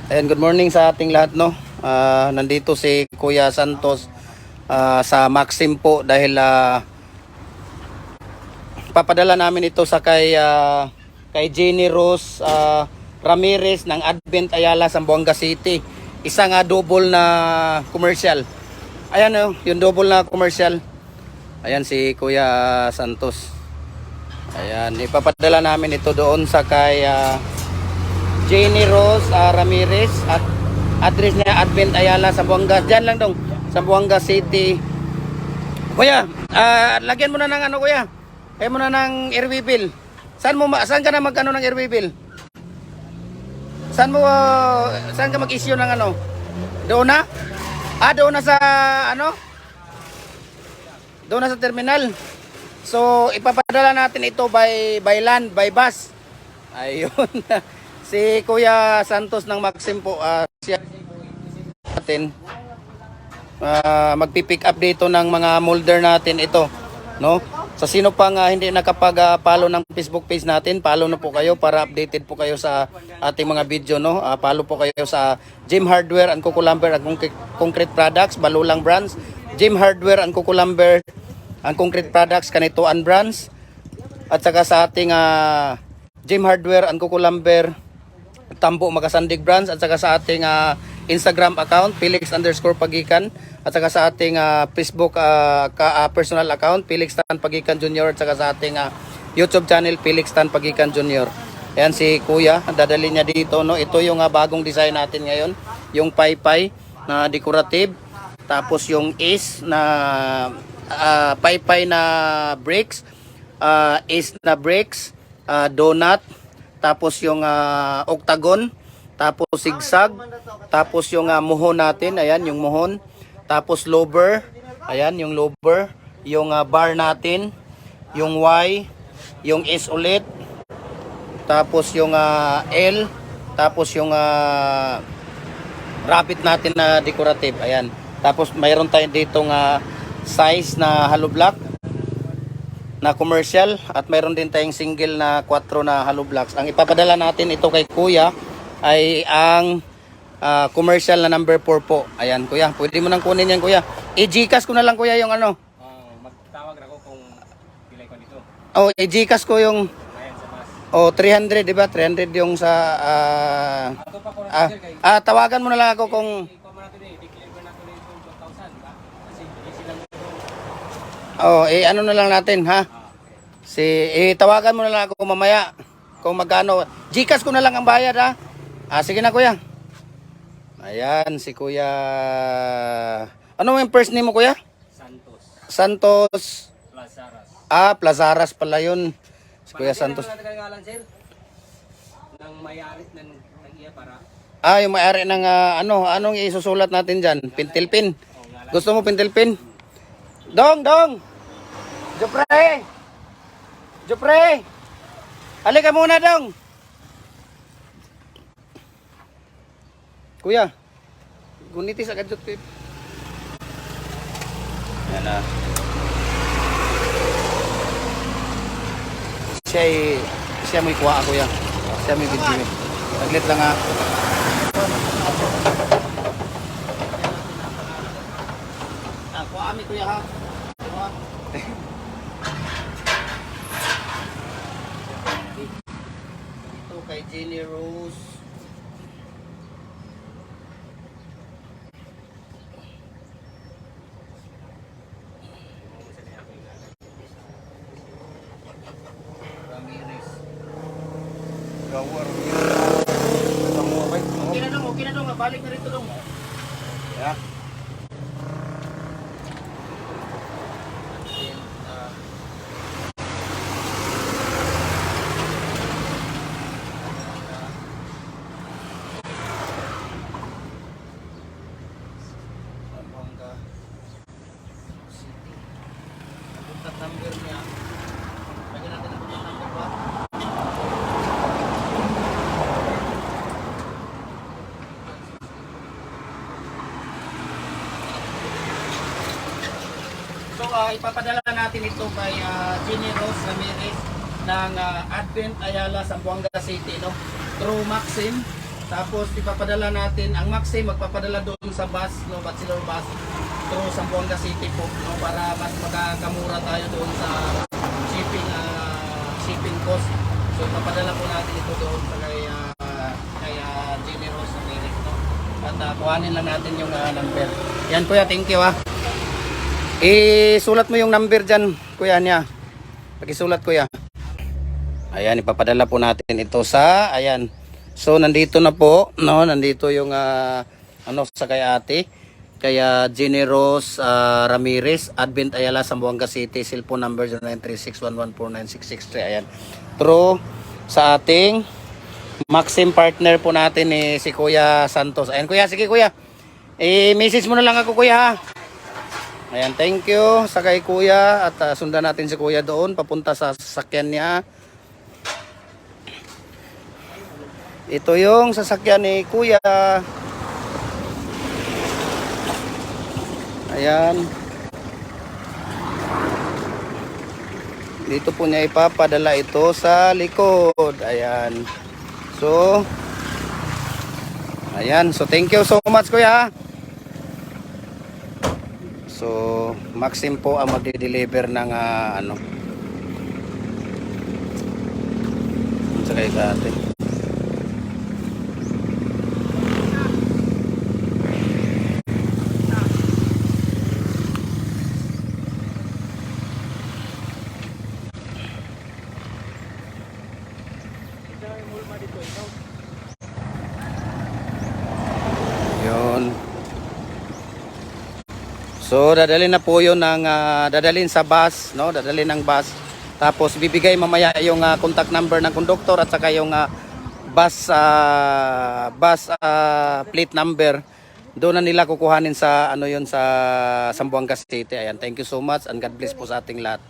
Ayan, good morning sa ating lahat, no. Nandito si Kuya Santos sa Maxim po dahil papadala namin ito sa kay Jenny Rose Ramirez ng Advent Ayala, Zamboanga City. Isang double na commercial. Ayan, yung double na commercial. Ayan si Kuya Santos. Ayan, ipapadala namin ito doon sa kay Jenny Rose Ramirez at address niya Advent Ayala, Zamboanga. Diyan lang dong, Zamboanga City. Kuya, lagyan mo na ng ano, kuya. Kaya mo na ng airway bill. Saan ka na magano ng airway bill? Saan ka mag-issue ng ano? Doon na? Doon na sa ano? Doon na sa terminal. So, ipapadala natin ito by land, by bus. Ayun. Si Kuya Santos ng Maxim po, siya natin magpipick up dito ng mga molder natin ito, no? Sa sino pang hindi nakapag-follow ng Facebook page natin, follow na po kayo para updated po kayo sa ating mga video, no? Follow po kayo sa Gym Hardware and Kukulamber and Concrete Products, Balulang Brands, Gym Hardware and Kukulamber and Concrete Products, Kanituan Brands, at saka sa ating Gym Hardware and Kukulamber Tambo Magasandig Brands, at saka sa ating Instagram account Felix_Pagikan, at saka sa ating Facebook personal account Felix Tan Pagikan Jr., at saka sa ating YouTube channel Felix Tan Pagikan Jr. Ayan si Kuya, dadali niya dito, no? Ito yung bagong design natin ngayon, yung paypay na decorative, tapos yung is na paypay na bricks, is na bricks, donut, tapos yung octagon, tapos zigzag, tapos yung muhon natin, ayan yung muhon, tapos lower, ayan yung lower, yung bar natin, yung Y, yung S ulit, tapos yung L, tapos yung rabbit natin na decorative, ayan. Tapos mayroon tayo ditong size na hollow block na commercial, at mayroon din tayong single na 4 na hollow blocks. Ang ipapadala natin ito kay Kuya ay ang commercial na number 4 po. Ayan, Kuya, pwede mo nang kunin yan, Kuya. I-Gcash ko na lang, Kuya, yung ano. Magtawag ako kung pilay ko dito. I-Gcash ko yung 300, di ba? 300 yung sa Ato pa ko na kay tawagan mo na lang ako kung ikaw man natin declare ko na ko yung 2,000, ba? Kasi easy lang. ano na lang natin, ha? Tawagan mo na lang ako mamaya kung magkano. Gcash ko na lang ang bayad, ha? Sige na, Kuya. Ayan, si Kuya. Ano yung first name mo, Kuya? Santos. Plazaras. Plazaras pala yun. Si Kuya Santos. Sir, ng may-ari ng iya para. Yung may-ari ng anong isusulat natin dyan? Pintilpin. Gusto mo pintilpin? Dong! Jopre! Halika muna, Dong! Kuya, gunitis agad jud. Yan na. Siya may kuha, Kuya. Siya may video. Saglit lang, ha. Kuha kami, Kuya, ha. Kuha. Ito kay Jenny Rose. Ramirez. Okay na dong. Balik na rito dong. Yeah. Number niya. Lagyan natin ang number ba? So, ipapadala natin ito kay Jenny Rose Ramirez ng Advent Ayala, Zamboanga City, no? Through Maxim. Tapos ipapadala natin ang Maxi, magpapadala doon sa bus, no, bachelor bus through Zamboanga City po, no, para mas makakamura tayo doon sa shipping cost. So ipapadala po natin ito doon sa kay Jenny Rose Americ, no. At kuhanin lang natin yung number. Yan kuya, thank you Sulat mo yung number diyan, kuya niya. Pakisulat kuya. Ayan, ipapadala po natin ito sa ayan. So nandito na po, no, nandito yung sa kay ate, kaya Jenny Rose Ramirez, Advent Ayala, Zamboanga City, cellphone number 093611496663. Ayan. Through sa ating Maxim partner po natin si Kuya Santos. Ayan kuya, sige kuya. Message mo na lang ako kuya ha. Ayan, thank you sa kay kuya at sundan natin si kuya doon papunta sa sasakyan niya. Ito yung sasakyan ni kuya. Ayan. Dito po niya ipapadala ito sa likod. Ayan. So, ayan. So, thank you so much kuya. So, Maxim po ang magde-deliver ng sa kay ate. Yun. So dadalhin na po yun ng dadalhin sa bus, no? Dadalhin ng bus. Tapos bibigay mamaya yung contact number ng conductor at saka yung bus plate number. Doon na nila kukuhanin sa sa Zamboanga City. Ayan, thank you so much and God bless po sa ating lahat.